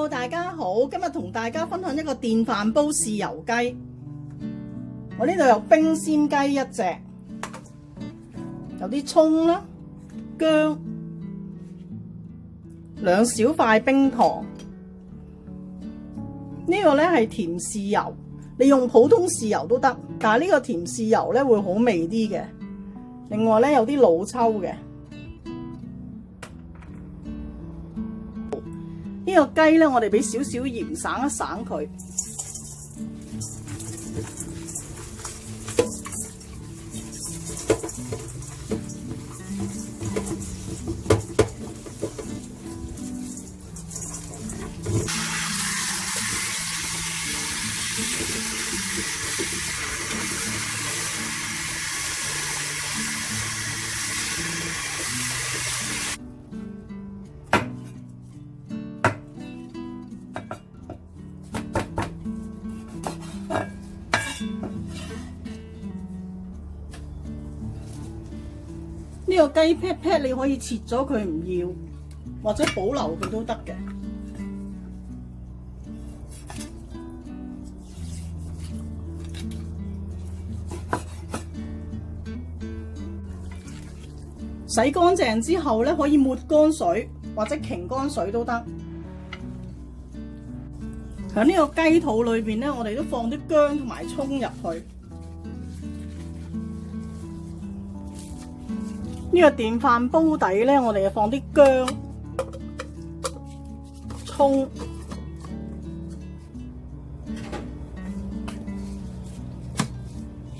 Hello， 大家好，今日同大家分享一個電飯煲豉油雞。我呢度有冰鮮雞一隻，有啲葱啦、薑、2小塊冰糖。呢個呢係甜豉油，你用普通豉油都得，但係呢個甜豉油呢會好味啲嘅。另外呢有啲老抽嘅。呢個雞呢，我哋俾少少鹽省一省佢。呢個雞 pat 你可以切咗佢唔要，或者保留佢都得嘅。洗乾淨之後咧，可以抹乾水或者擎乾水都得。喺呢個雞肚裏邊咧，我哋都放啲薑同埋葱入去。呢個電飯煲底呢，我哋就放啲薑、葱、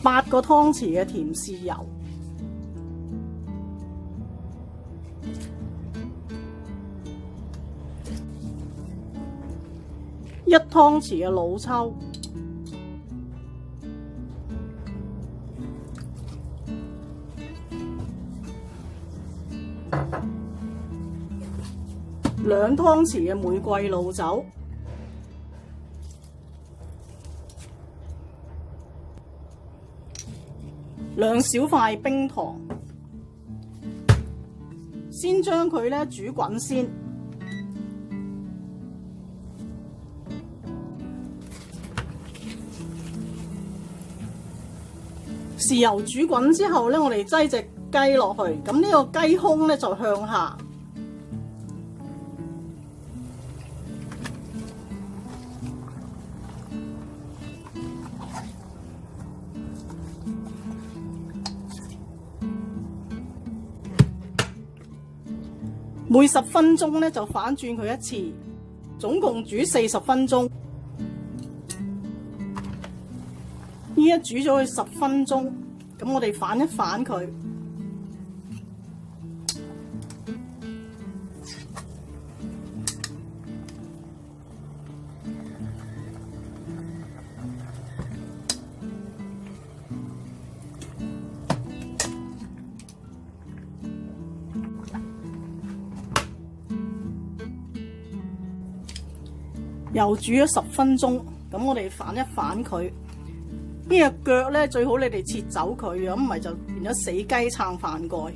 8個湯匙嘅甜豉油、1湯匙嘅老抽。2湯匙嘅玫瑰露酒，2小塊冰糖，先將佢咧煮滾先。豉油煮滾之後咧，我哋擠隻雞落去，咁呢個雞胸咧就向下。每10分鐘咧就反轉佢一次，總共煮40分鐘。依家煮咗佢10分鐘，咁我哋反一反佢。又煮咗10分鐘，咁我哋反一反佢。呢個腳咧最好你哋切走佢，咁唔係就變咗死雞撐飯蓋。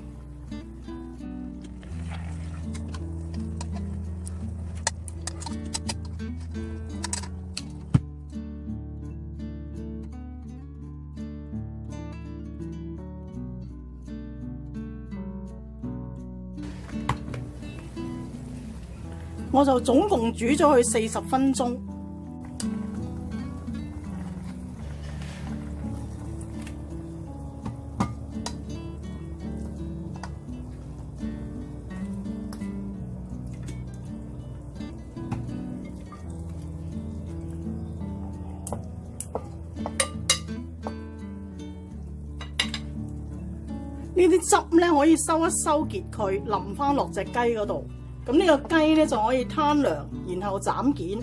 我就總共煮咗佢40分鐘。呢啲汁咧可以收一收結佢，淋翻落隻雞嗰度。咁呢個雞咧就可以攤涼，然後斬件。